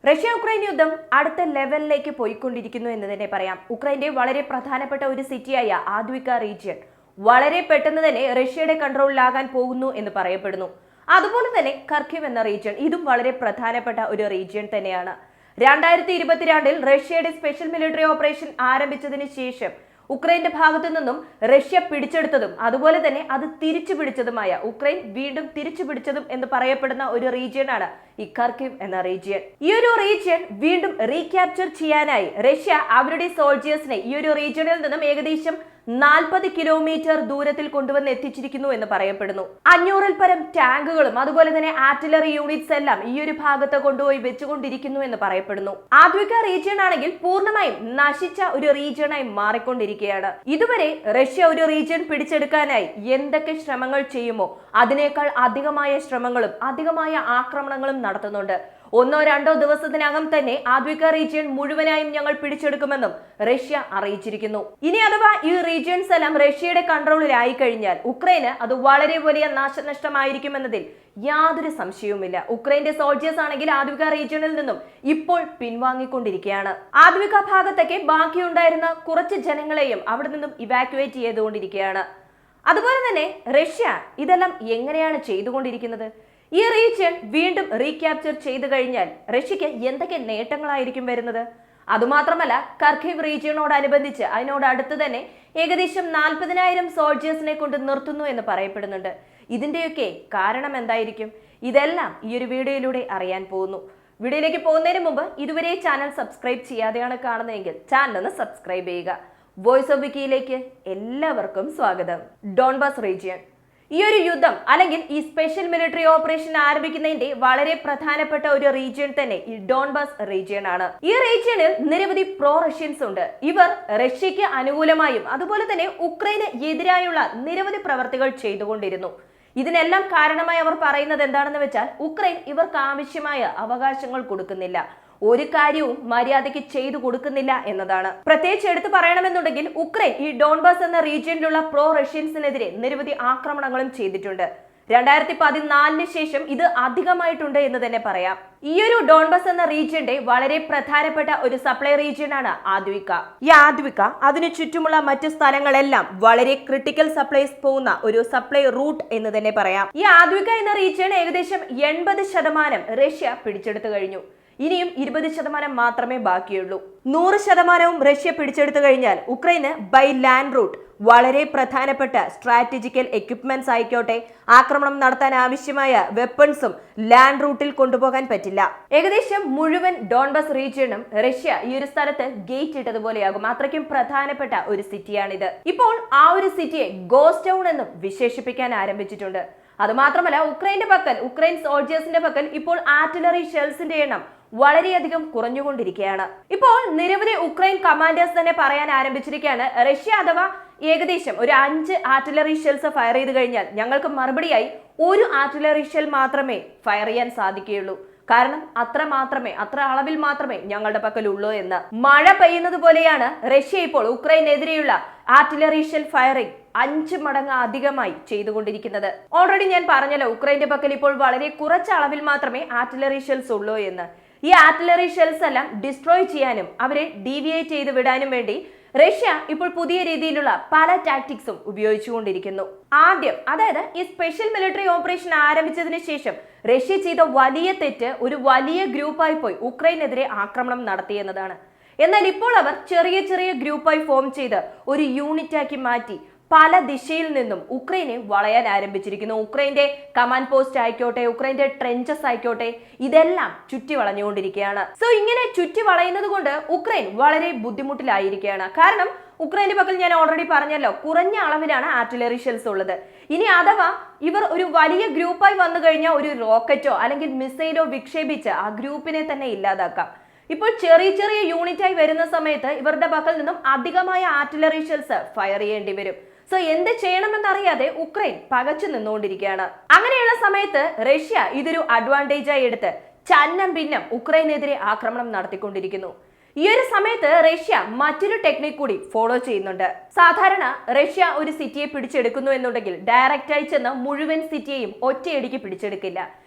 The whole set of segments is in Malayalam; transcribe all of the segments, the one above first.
റഷ്യ ഉക്രൈൻ യുദ്ധം അടുത്ത ലെവലിലേക്ക് പോയിക്കൊണ്ടിരിക്കുന്നു എന്ന് തന്നെ പറയാം. ഉക്രൈന്റെ വളരെ പ്രധാനപ്പെട്ട ഒരു സിറ്റിയായ ആദ്വിക റീജിയൻ വളരെ പെട്ടെന്ന് തന്നെ റഷ്യയുടെ കൺട്രോളിലാകാൻ പോകുന്നു എന്ന് പറയപ്പെടുന്നു. അതുപോലെ തന്നെ കർക്കിവ് എന്ന റീജിയൻ ഇതും വളരെ പ്രധാനപ്പെട്ട ഒരു റീജിയൻ തന്നെയാണ്. 2022 റഷ്യയുടെ സ്പെഷ്യൽ മിലിറ്ററി ഓപ്പറേഷൻ ആരംഭിച്ചതിന് ശേഷം ഉക്രൈന്റെ ഭാഗത്തു നിന്നും റഷ്യ പിടിച്ചെടുത്തതും അതുപോലെ തന്നെ അത് തിരിച്ചു പിടിച്ചതുമായ ഉക്രൈൻ വീണ്ടും തിരിച്ചു പിടിച്ചതും എന്ന് പറയപ്പെടുന്ന ഒരു റീജിയനാണ് ഈ കർക്കിവ് എന്ന റീജിയൻ. ഈ ഒരു റീജിയൻ വീണ്ടും റീക്യാപ്ചർ ചെയ്യാനായി റഷ്യ അവരുടെ സോൾജിയേഴ്സിനെ ഈ ഒരു റീജിയനിൽ നിന്നും ഏകദേശം 40 കിലോമീറ്റർ ദൂരത്തിൽ കൊണ്ടുവന്ന് എത്തിച്ചിരിക്കുന്നു എന്ന് പറയപ്പെടുന്നു. 500-ൽ പരം ടാങ്കുകളും അതുപോലെ തന്നെ ആർട്ടിലറി യൂണിറ്റ്സ് എല്ലാം ഈ ഒരു ഭാഗത്ത് കൊണ്ടുപോയി വെച്ചുകൊണ്ടിരിക്കുന്നു എന്ന് പറയപ്പെടുന്നു. ആദ്വിക റീജിയൻ ആണെങ്കിൽ പൂർണ്ണമായും നശിച്ച ഒരു റീജിയനായി മാറിക്കൊണ്ടിരിക്കുകയാണ്. ഇതുവരെ റഷ്യ ഒരു റീജിയൻ പിടിച്ചെടുക്കാനായി എന്തൊക്കെ ശ്രമങ്ങൾ ചെയ്യുമോ അതിനേക്കാൾ അധികമായ ശ്രമങ്ങളും അധികമായ ആക്രമണങ്ങളും നടത്തുന്നുണ്ട്. 1-2 ദിവസത്തിനകം തന്നെ ആദ്വിക റീജിയൻ മുഴുവനായും ഞങ്ങൾ പിടിച്ചെടുക്കുമെന്നും റഷ്യ അറിയിച്ചിരിക്കുന്നു. ഇനി അഥവാ ഈ റീജിയൻസ് എല്ലാം റഷ്യയുടെ കൺട്രോളിലായി കഴിഞ്ഞാൽ ഉക്രൈന് അത് വളരെ വലിയ നാശനഷ്ടമായിരിക്കുമെന്നതിൽ യാതൊരു സംശയവുമില്ല. ഉക്രൈന്റെ സോൾജിയേഴ്സ് ആണെങ്കിൽ ആദ്വിക റീജിയനിൽ നിന്നും ഇപ്പോൾ പിൻവാങ്ങിക്കൊണ്ടിരിക്കുകയാണ്. ആദ്വിക ഭാഗത്തൊക്കെ ബാക്കിയുണ്ടായിരുന്ന കുറച്ച് ജനങ്ങളെയും അവിടെ നിന്നും ഇവാക്യുവേറ്റ് ചെയ്തുകൊണ്ടിരിക്കുകയാണ്. അതുപോലെ തന്നെ റഷ്യ ഇതെല്ലാം എങ്ങനെയാണ് ചെയ്തുകൊണ്ടിരിക്കുന്നത്? ഈ റീജിയൻ വീണ്ടും റീക്യാപ്ചർ ചെയ്തു കഴിഞ്ഞാൽ റഷ്യക്ക് എന്തൊക്കെ നേട്ടങ്ങളായിരിക്കും വരുന്നത്? അതുമാത്രമല്ല കർക്കിവ് റീജിയനോടനുബന്ധിച്ച് അതിനോട് അടുത്ത് തന്നെ ഏകദേശം 40,000 സോൾജിയേഴ്സിനെ കൊണ്ട് നിർത്തുന്നു എന്ന് പറയപ്പെടുന്നുണ്ട്. ഇതിന്റെയൊക്കെ കാരണം എന്തായിരിക്കും? ഇതെല്ലാം ഈ ഒരു വീഡിയോയിലൂടെ അറിയാൻ പോകുന്നു. വീഡിയോയിലേക്ക് പോകുന്നതിന് മുമ്പ് ഇതുവരെ ചാനൽ സബ്സ്ക്രൈബ് ചെയ്യാതെയാണ് കാണുന്നതെങ്കിൽ ചാനൽ ഒന്ന് സബ്സ്ക്രൈബ് ചെയ്യുക. വോയിസ് ഓഫ് വിക്കിയിലേക്ക് എല്ലാവർക്കും സ്വാഗതം. ഡോൺബാസ് റീജിയൻ ഈ ഒരു യുദ്ധം അല്ലെങ്കിൽ ഈ സ്പെഷ്യൽ മിലിറ്ററി ഓപ്പറേഷൻ ആരംഭിക്കുന്നതിന്റെ വളരെ പ്രധാനപ്പെട്ട ഒരു റീജിയൻ തന്നെ ഈ ഡോൺബാസ് റീജിയൻ ആണ്. ഈ റീജിയനിൽ നിരവധി പ്രോ റഷ്യൻസ് ഉണ്ട്. ഇവർ റഷ്യക്ക് അനുകൂലമായും അതുപോലെ തന്നെ ഉക്രൈന് എതിരായുള്ള നിരവധി പ്രവർത്തികൾ ചെയ്തുകൊണ്ടിരുന്നു. ഇതിനെല്ലാം കാരണമായി അവർ പറയുന്നത് എന്താണെന്ന് വെച്ചാൽ ഉക്രൈൻ ഇവർക്ക് ആവശ്യമായ അവകാശങ്ങൾ കൊടുക്കുന്നില്ല, ഒരു കാര്യവും മര്യാദയ്ക്ക് ചെയ്തു കൊടുക്കുന്നില്ല എന്നതാണ്. പ്രത്യേകിച്ച് എടുത്തു പറയണമെന്നുണ്ടെങ്കിൽ ഉക്രൈൻ ഈ ഡോൺബാസ് എന്ന റീജിയനിലുള്ള പ്രോ റഷ്യൻസിനെതിരെ നിരവധി ആക്രമണങ്ങളും ചെയ്തിട്ടുണ്ട്. 2014 ശേഷം ഇത് അധികമായിട്ടുണ്ട് എന്ന് തന്നെ പറയാം. ഈ ഒരു ഡോൺബാസ് എന്ന റീജിയന്റെ വളരെ പ്രധാനപ്പെട്ട ഒരു സപ്ലൈ റീജിയൻ ആണ് ആദ്വിക. ഈ ആദ്വിക അതിനു ചുറ്റുമുള്ള മറ്റു സ്ഥലങ്ങളെല്ലാം വളരെ ക്രിട്ടിക്കൽ സപ്ലൈസ് പോകുന്ന ഒരു സപ്ലൈ റൂട്ട് എന്ന് തന്നെ പറയാം. ഈ ആദ്വിക എന്ന റീജിയൻ ഏകദേശം 80% റഷ്യ പിടിച്ചെടുത്തു കഴിഞ്ഞു. ഇനിയും 20% മാത്രമേ ബാക്കിയുള്ളൂ. 100% റഷ്യ പിടിച്ചെടുത്തു കഴിഞ്ഞാൽ ഉക്രൈന് ബൈ ലാൻഡ് റൂട്ട് വളരെ പ്രധാനപ്പെട്ട സ്ട്രാറ്റജിക്കൽ എക്യുപ്മെന്റ്സ് ആയിക്കോട്ടെ, ആക്രമണം നടത്താൻ ആവശ്യമായ വെപ്പൺസും ലാൻഡ് റൂട്ടിൽ കൊണ്ടുപോകാൻ പറ്റില്ല. ഏകദേശം മുഴുവൻ ഡോൺബാസ് റീജിയനും റഷ്യ ഈ ഒരു സ്ഥലത്ത് ഗേറ്റ് ഇട്ടതുപോലെയാകും. അത്രയ്ക്കും പ്രധാനപ്പെട്ട ഒരു സിറ്റിയാണിത്. ഇപ്പോൾ ആ ഒരു സിറ്റിയെ ഗോസ്റ്റ് ടൗൺ എന്നും വിശേഷിപ്പിക്കാൻ ആരംഭിച്ചിട്ടുണ്ട്. അതുമാത്രമല്ല ഉക്രൈൻ സോൾജിയേഴ്സിന്റെ പക്കൽ ഇപ്പോൾ ആർട്ടിലറി ഷെൽസിന്റെ എണ്ണം വളരെയധികം കുറഞ്ഞുകൊണ്ടിരിക്കുകയാണ്. ഇപ്പോൾ നിരവധി ഉക്രൈൻ കമാൻഡേഴ്സ് തന്നെ പറയാൻ ആരംഭിച്ചിരിക്കുകയാണ്, റഷ്യ അഥവാ ഏകദേശം ഒരു 5 ആർട്ടിലറി ഷെൽസ് ഫയർ ചെയ്ത് കഴിഞ്ഞാൽ ഞങ്ങൾക്ക് മറുപടിയായി 1 ആർട്ടിലറി ഷെൽ മാത്രമേ ഫയർ ചെയ്യാൻ സാധിക്കുകയുള്ളൂ. കാരണം അത്ര അളവിൽ മാത്രമേ ഞങ്ങളുടെ പക്കലുള്ളൂ എന്ന്. മഴ പെയ്യുന്നത് പോലെയാണ് റഷ്യ ഇപ്പോൾ ഉക്രൈനെതിരെയുള്ള ആർട്ടിലറി ഷെൽ ഫയറിംഗ് 5 മടങ്ങ് അധികമായി ചെയ്തുകൊണ്ടിരിക്കുന്നത്. ഓൾറെഡി ഞാൻ പറഞ്ഞല്ലോ ഉക്രൈന്റെ പക്കൽ ഇപ്പോൾ വളരെ കുറച്ച് അളവിൽ മാത്രമേ ആർട്ടിലറി ഷെൽസ് ഉള്ളൂ എന്ന്. ഈ ആർട്ടിലറി ഷെൽസ് എല്ലാം ഡിസ്ട്രോയ് ചെയ്യാനും അവരെ ഡീവിയേറ്റ് ചെയ്ത് വിടാനും വേണ്ടി റഷ്യ ഇപ്പോൾ പുതിയ രീതിയിലുള്ള പല ടാക്ടിക്സും ഉപയോഗിച്ചുകൊണ്ടിരിക്കുന്നു. ആദ്യം അതായത് ഈ സ്പെഷ്യൽ മിലിറ്ററി ഓപ്പറേഷൻ ആരംഭിച്ചതിന് ശേഷം റഷ്യ ചെയ്ത വലിയ തെറ്റ് ഒരു വലിയ ഗ്രൂപ്പായി പോയി ഉക്രൈനെതിരെ ആക്രമണം നടത്തിയെന്നതാണ്. എന്നാൽ ഇപ്പോൾ അവർ ചെറിയ ഗ്രൂപ്പായി ഫോം ചെയ്ത് ഒരു യൂണിറ്റാക്കി മാറ്റി പല ദിശയിൽ നിന്നും ഉക്രൈനെ വളയാൻ ആരംഭിച്ചിരിക്കുന്നു. ഉക്രൈന്റെ കമാൻഡ് പോസ്റ്റ് ആയിക്കോട്ടെ, ഉക്രൈന്റെ ട്രെഞ്ചസ് ആയിക്കോട്ടെ, ഇതെല്ലാം ചുറ്റി വളഞ്ഞുകൊണ്ടിരിക്കുകയാണ്. സോ ഇങ്ങനെ ചുറ്റി വളയുന്നത് കൊണ്ട് ഉക്രൈൻ വളരെ ബുദ്ധിമുട്ടിലായിരിക്കുകയാണ്. കാരണം ഉക്രൈന്റെ പക്കൽ ഞാൻ ഓൾറെഡി പറഞ്ഞല്ലോ കുറഞ്ഞ അളവിലാണ് ആർട്ടിലറി ഷെൽസ് ഉള്ളത്. ഇനി അഥവാ ഇവർ ഒരു വലിയ ഗ്രൂപ്പായി വന്നു കഴിഞ്ഞാൽ ഒരു റോക്കറ്റോ അല്ലെങ്കിൽ മിസൈലോ വിക്ഷേപിച്ച് ആ ഗ്രൂപ്പിനെ തന്നെ ഇല്ലാതാക്കാം. ഇപ്പോൾ ചെറിയ യൂണിറ്റായി വരുന്ന സമയത്ത് ഇവരുടെ പക്കൽ നിന്നും അധികമായ ആർട്ടിലറി ഷെൽസ് ഫയർ ചെയ്യേണ്ടി വരും. സോ എന്ത് ചെയ്യണമെന്നറിയാതെ ഉക്രൈൻ പകച്ചു നിന്നുകൊണ്ടിരിക്കുകയാണ്. അങ്ങനെയുള്ള സമയത്ത് റഷ്യ ഇതൊരു അഡ്വാൻറ്റേജ് ആയി എടുത്ത് ചന്നം ഭിന്നം ഉക്രൈനെതിരെ ആക്രമണം നടത്തിക്കൊണ്ടിരിക്കുന്നു. ഈ ഒരു സമയത്ത് റഷ്യ മറ്റൊരു ടെക്നിക് കൂടി ഫോളോ ചെയ്യുന്നുണ്ട്. സാധാരണ റഷ്യ ഒരു സിറ്റിയെ പിടിച്ചെടുക്കുന്നു എന്നുണ്ടെങ്കിൽ ഡയറക്റ്റായി ചെന്ന് മുഴുവൻ സിറ്റിയെയും ഒറ്റയടിക്ക് പിടിച്ചെടുക്കില്ല.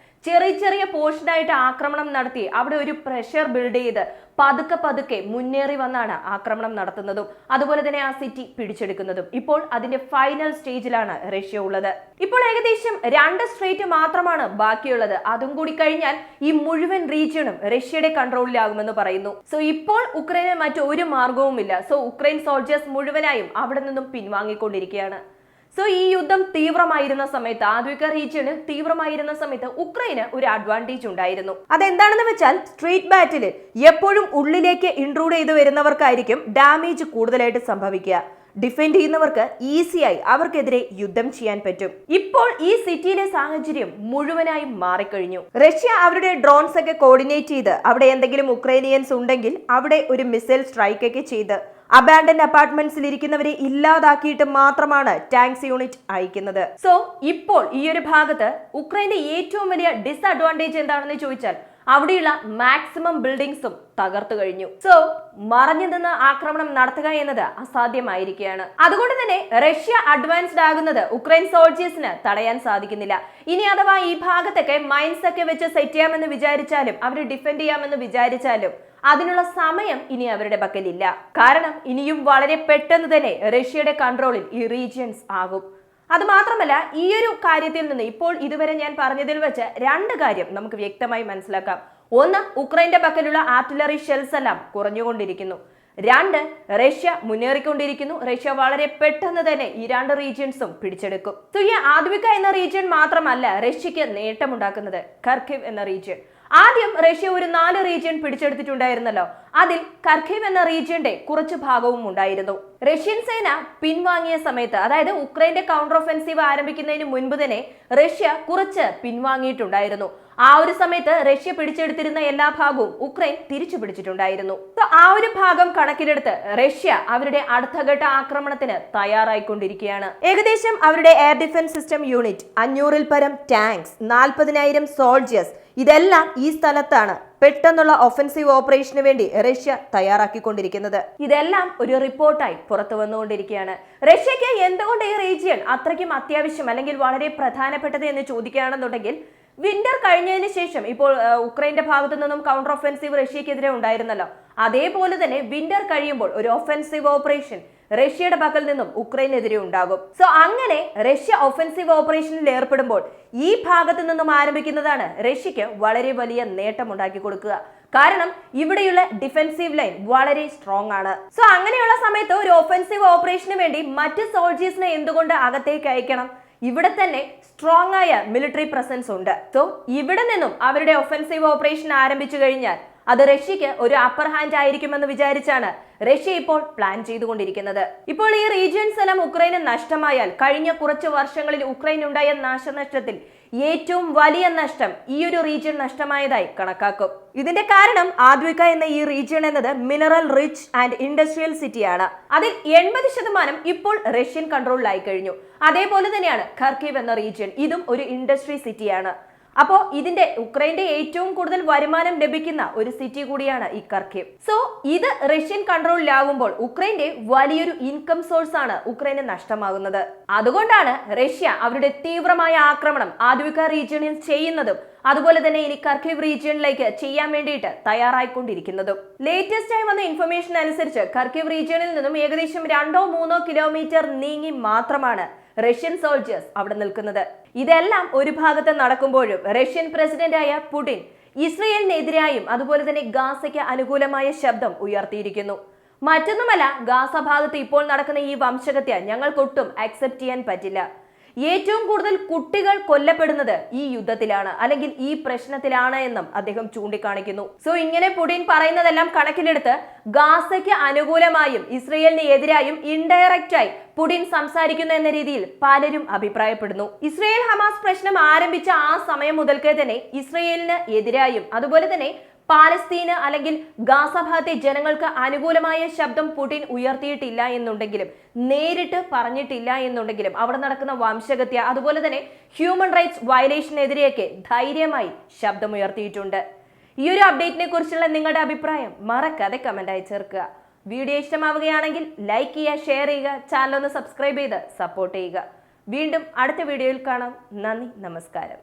ചെറിയ ചെറിയ പോർഷനായിട്ട് ആക്രമണം നടത്തി അവിടെ ഒരു പ്രഷർ ബിൽഡ് ചെയ്ത് പതുക്കെ പതുക്കെ മുന്നേറി വന്നാണ് ആക്രമണം നടത്തുന്നതും അതുപോലെ തന്നെ ആ സിറ്റി പിടിച്ചെടുക്കുന്നതും. ഇപ്പോൾ അതിന്റെ ഫൈനൽ സ്റ്റേജിലാണ് റഷ്യ ഉള്ളത്. ഇപ്പോൾ ഏകദേശം 2 സ്ട്രേറ്റ് മാത്രമാണ് ബാക്കിയുള്ളത്. അതും കൂടി കഴിഞ്ഞാൽ ഈ മുഴുവൻ റീജിയണും റഷ്യയുടെ കൺട്രോളിലാകുമെന്ന് പറയുന്നു. സോ ഇപ്പോൾ ഉക്രൈന് മറ്റൊരു മാർഗവുമില്ല. സോ ഉക്രൈൻ സോൾജേഴ്സ് മുഴുവനായും അവിടെ നിന്നും പിൻവാങ്ങിക്കൊണ്ടിരിക്കുകയാണ്. സോ ഈ യുദ്ധം തീവ്രമായിരുന്ന സമയത്ത്, ആദ്വിക റീജിയണിൽ തീവ്രമായിരുന്ന സമയത്ത് ഉക്രൈന് ഒരു അഡ്വാൻറ്റേജ് ഉണ്ടായിരുന്നു. അതെന്താണെന്ന് വെച്ചാൽ സ്ട്രീറ്റ് ബാറ്റിൽ എപ്പോഴും ഉള്ളിലേക്ക് ഇൻട്രൂഡ് ചെയ്ത് വരുന്നവർക്കായിരിക്കും ഡാമേജ് കൂടുതലായിട്ട് സംഭവിക്കുക. ഡിഫെൻഡ് ചെയ്യുന്നവർക്ക് ഈസിയായി അവർക്കെതിരെ യുദ്ധം ചെയ്യാൻ പറ്റും. ഇപ്പോൾ ഈ സിറ്റിയിലെ സാഹചര്യം മുഴുവനായും മാറിക്കഴിഞ്ഞു. റഷ്യ അവരുടെ ഡ്രോൺസ് ഒക്കെ കോർഡിനേറ്റ് ചെയ്ത് അവിടെ എന്തെങ്കിലും ഉക്രൈനിയൻസ് ഉണ്ടെങ്കിൽ അവിടെ ഒരു മിസൈൽ സ്ട്രൈക്ക് ഒക്കെ ചെയ്ത് അബാൻഡൻ അപ്പാർട്ട്മെന്റ്സിൽ ഇരിക്കുന്നവരെ ഇല്ലാതാക്കിയിട്ട് മാത്രമാണ് ടാങ്ക്സ് യൂണിറ്റ് അയക്കുന്നത്. സോ ഇപ്പോൾ ഈ ഒരു ഭാഗത്ത് ഉക്രൈന്റെ ഏറ്റവും വലിയ ഡിസ്അഡ്വാൻറ്റേജ് എന്താണെന്ന് ചോദിച്ചാൽ അവിടെയുള്ള മാക്സിമം ബിൽഡിംഗ്സും തകർത്തു കഴിഞ്ഞു. സോ മറഞ്ഞു നിന്ന് ആക്രമണം നടത്തുക എന്നത് അസാധ്യമായിരിക്കുകയാണ്. അതുകൊണ്ട് തന്നെ റഷ്യ അഡ്വാൻസ്ഡ് ആകുന്നത് ഉക്രൈൻ സോൾജേഴ്സിന് തടയാൻ സാധിക്കുന്നില്ല. ഇനി അഥവാ ഈ ഭാഗത്തൊക്കെ മൈൻസ് ഒക്കെ വെച്ച് സെറ്റ് ചെയ്യാമെന്ന് വിചാരിച്ചാലും അവർ ഡിഫെൻഡ് ചെയ്യാമെന്ന് വിചാരിച്ചാലും അതിനുള്ള സമയം ഇനി അവരുടെ പക്കലില്ല. കാരണം ഇനിയും വളരെ പെട്ടെന്ന് തന്നെ റഷ്യയുടെ കൺട്രോളിൽ ഈ റീജിയൻസ് ആകും. അത് മാത്രമല്ല, ഈ ഒരു കാര്യത്തിൽ നിന്ന് ഇപ്പോൾ ഇതുവരെ ഞാൻ പറഞ്ഞതിൽ വെച്ച് 2 കാര്യം നമുക്ക് വ്യക്തമായി മനസ്സിലാക്കാം. ഒന്ന്, ഉക്രൈന്റെ പക്കലുള്ള ആർട്ടിലറി ഷെൽസ് എല്ലാം കുറഞ്ഞുകൊണ്ടിരിക്കുന്നു. 2, റഷ്യ മുന്നേറിക്കൊണ്ടിരിക്കുന്നു. റഷ്യ വളരെ പെട്ടെന്ന് തന്നെ ഈ 2 റീജിയൻസും പിടിച്ചെടുക്കും. സോ ഈ ആദ്വിക എന്ന റീജിയൻ മാത്രമല്ല റഷ്യക്ക് നേട്ടമുണ്ടാക്കുന്നത്, ഖർക്കിവ് എന്ന റീജിയൻ. ആദ്യം റഷ്യ ഒരു 4 റീജിയൻ പിടിച്ചെടുത്തിട്ടുണ്ടായിരുന്നല്ലോ. അതിൽ ഖർക്കിവ് എന്ന റീജിയന്റെ കുറച്ച് ഭാഗവും ഉണ്ടായിരുന്നു. റഷ്യൻ സേന പിൻവാങ്ങിയ സമയത്ത്, അതായത് ഉക്രൈന്റെ കൗണ്ടർ ഒഫൻസീവ് ആരംഭിക്കുന്നതിന് മുൻപ് തന്നെ റഷ്യ കുറച്ച് പിൻവാങ്ങിയിട്ടുണ്ടായിരുന്നു. ആ ഒരു സമയത്ത് റഷ്യ പിടിച്ചെടുത്തിരുന്ന എല്ലാ ഭാഗവും ഉക്രൈൻ തിരിച്ചു പിടിച്ചിട്ടുണ്ടായിരുന്നു. ആ ഒരു ഭാഗം കണക്കിലെടുത്ത് റഷ്യ അവരുടെ അടുത്തഘട്ട ആക്രമണത്തിന് തയ്യാറായിക്കൊണ്ടിരിക്കുകയാണ്. ഏകദേശം അവരുടെ എയർ ഡിഫൻസ് സിസ്റ്റം യൂണിറ്റ്, 500-ൽ പരം ടാങ്ക്സ്, 40,000 സോൾജേഴ്സ്, ഇതെല്ലാം ഈ സ്ഥലത്താണ് പെട്ടെന്നുള്ള ഒഫൻസീവ് ഓപ്പറേഷന് വേണ്ടി റഷ്യ തയ്യാറാക്കിക്കൊണ്ടിരിക്കുന്നത്. ഇതെല്ലാം ഒരു റിപ്പോർട്ടായി പുറത്തു വന്നുകൊണ്ടിരിക്കുകയാണ്. റഷ്യക്ക് എന്തുകൊണ്ട് ഈ റീജിയൻ അത്രയ്ക്കും അത്യാവശ്യം അല്ലെങ്കിൽ വളരെ പ്രധാനപ്പെട്ടത് എന്ന് ചോദിക്കുകയാണെന്നുണ്ടെങ്കിൽ, വിന്റർ കഴിഞ്ഞതിന് ശേഷം ഇപ്പോൾ ഉക്രൈന്റെ ഭാഗത്തു നിന്നും കൗണ്ടർ ഒഫൻസീവ് റഷ്യക്കെതിരെ ഉണ്ടായിരുന്നല്ലോ. അതേപോലെ തന്നെ വിന്റർ കഴിയുമ്പോൾ ഒരു ഒഫൻസീവ് ഓപ്പറേഷൻ റഷ്യയുടെ പക്കൽ നിന്നും ഉക്രൈനെതിരെ ഉണ്ടാകും. സോ അങ്ങനെ റഷ്യ ഒഫൻസീവ് ഓപ്പറേഷനിൽ ഏർപ്പെടുമ്പോൾ ഈ ഭാഗത്തു നിന്നും ആരംഭിക്കുന്നതാണ് റഷ്യക്ക് വളരെ വലിയ നേട്ടം ഉണ്ടാക്കി കൊടുക്കുക. കാരണം ഇവിടെയുള്ള ഡിഫെൻസീവ് ലൈൻ വളരെ സ്ട്രോങ് ആണ്. സോ അങ്ങനെയുള്ള സമയത്ത് ഒരു ഒഫൻസീവ് ഓപ്പറേഷന് വേണ്ടി മറ്റ് സോൾജേഴ്സിനെ എന്തുകൊണ്ട് അകത്തേക്ക് അയക്കണം? ഇവിടെ തന്നെ സ്ട്രോങ് ആയ മിലിറ്ററി പ്രസൻസ് ഉണ്ട്. സോ ഇവിടെ നിന്നും അവരുടെ ഒഫൻസീവ് ഓപ്പറേഷൻ ആരംഭിച്ചു കഴിഞ്ഞാൽ അത് റഷ്യക്ക് ഒരു അപ്പർ ഹാൻഡ് ആയിരിക്കുമെന്ന് വിചാരിച്ചാണ് റഷ്യ ഇപ്പോൾ പ്ലാൻ ചെയ്തുകൊണ്ടിരിക്കുന്നത്. ഇപ്പോൾ ഈ റീജിയൻസ് എല്ലാം ഉക്രൈന് നഷ്ടമായാൽ കഴിഞ്ഞ കുറച്ച് വർഷങ്ങളിൽ ഉക്രൈൻ ഉണ്ടായ നാശനഷ്ടത്തിൽ ഏറ്റവും വലിയ നഷ്ടം ഈ ഒരു റീജിയൻ നഷ്ടമായതായി കണക്കാക്കും. ഇതിന്റെ കാരണം ആദ്വിക എന്ന ഈ റീജിയൻ എന്നത് മിനറൽ റിച്ച് ആൻഡ് ഇൻഡസ്ട്രിയൽ സിറ്റിയാണ്. അതിൽ 80% ഇപ്പോൾ റഷ്യൻ കൺട്രോളിലായി കഴിഞ്ഞു. അതേപോലെ തന്നെയാണ് ഖർക്കിവ് എന്ന റീജിയൻ, ഇതും ഒരു ഇൻഡസ്ട്രി സിറ്റിയാണ്. അപ്പോൾ ഇതിന്റെ ഉക്രൈന്റെ ഏറ്റവും കൂടുതൽ വരുമാനം ലഭിക്കുന്ന ഒരു സിറ്റി കൂടിയാണ് ഈ ഖർക്കിവ്. സോ ഇത് റഷ്യൻ കൺട്രോളിലാകുമ്പോൾ ഉക്രൈന്റെ വലിയൊരു ഇൻകം സോഴ്സ് ആണ് ഉക്രൈന് നഷ്ടമാകുന്നത്. അതുകൊണ്ടാണ് റഷ്യ അവരുടെ തീവ്രമായ ആക്രമണം ആദ്വിക റീജിയനിൽ ചെയ്യുന്നതും അതുപോലെ തന്നെ ഇനി ഖർക്കിവ് റീജിയനിലേക്ക് ചെയ്യാൻ വേണ്ടിയിട്ട് തയ്യാറായിക്കൊണ്ടിരിക്കുന്നതും. ലേറ്റസ്റ്റ് ആയി വന്ന ഇൻഫർമേഷൻ അനുസരിച്ച് ഖർക്കിവ് റീജിയനിൽ നിന്നും ഏകദേശം 2-3 കിലോമീറ്റർ നീങ്ങി മാത്രമാണ് റഷ്യൻ സോൾജേഴ്സ് അവിടെ നിൽക്കുന്നത്. ഇതെല്ലാം ഒരു ഭാഗത്ത് നടക്കുമ്പോഴും റഷ്യൻ പ്രസിഡന്റായ പുടിൻ ഇസ്രയേലിനെതിരായും അതുപോലെ തന്നെ ഗാസയ്ക്ക് അനുകൂലമായ ശബ്ദം ഉയർത്തിയിരിക്കുന്നു. മറ്റൊന്നുമല്ല, ഗാസ ഭാഗത്ത് ഇപ്പോൾ നടക്കുന്ന ഈ വംശഹത്യ ഞങ്ങൾക്കൊട്ടും അക്സെപ്റ്റ് ചെയ്യാൻ പറ്റില്ല. ഏറ്റവും കൂടുതൽ കുട്ടികൾ കൊല്ലപ്പെടുന്നത് ഈ യുദ്ധത്തിലാണ് അല്ലെങ്കിൽ ഈ പ്രശ്നത്തിലാണ് എന്നും അദ്ദേഹം ചൂണ്ടിക്കാണിക്കുന്നു. സോ ഇങ്ങനെ പുടിൻ പറയുന്നതെല്ലാം കണക്കിലെടുത്ത് ഗാസയ്ക്ക് അനുകൂലമായും ഇസ്രയേലിന് എതിരായും ഇൻഡയറക്റ്റ് ആയി പുടിൻ സംസാരിക്കുന്നു എന്ന രീതിയിൽ പലരും അഭിപ്രായപ്പെടുന്നു. ഇസ്രയേൽ ഹമാസ് പ്രശ്നം ആരംഭിച്ച ആ സമയം മുതൽക്കേ തന്നെ ഇസ്രയേലിന് എതിരായും അതുപോലെ തന്നെ പാലസ്തീന് അല്ലെങ്കിൽ ഗാസ ഭാഗത്തെ ജനങ്ങൾക്ക് അനുകൂലമായ ശബ്ദം പുടിൻ ഉയർത്തിയിട്ടില്ല എന്നുണ്ടെങ്കിലും, നേരിട്ട് പറഞ്ഞിട്ടില്ല എന്നുണ്ടെങ്കിലും, അവിടെ നടക്കുന്ന വംശഹത്യ അതുപോലെ തന്നെ ഹ്യൂമൻ റൈറ്റ്സ് വയലേഷനെതിരെയൊക്കെ ധൈര്യമായി ശബ്ദമുയർത്തിയിട്ടുണ്ട്. ഈ ഒരു അപ്ഡേറ്റിനെ കുറിച്ചുള്ള നിങ്ങളുടെ അഭിപ്രായം മറക്കാതെ കമന്റായി ചേർക്കുക. വീഡിയോ ഇഷ്ടമാവുകയാണെങ്കിൽ ലൈക്ക് ചെയ്യുക, ഷെയർ ചെയ്യുക, ചാനൽ ഒന്ന് സബ്സ്ക്രൈബ് ചെയ്ത് സപ്പോർട്ട് ചെയ്യുക. വീണ്ടും അടുത്ത വീഡിയോയിൽ കാണാം. നന്ദി, നമസ്കാരം.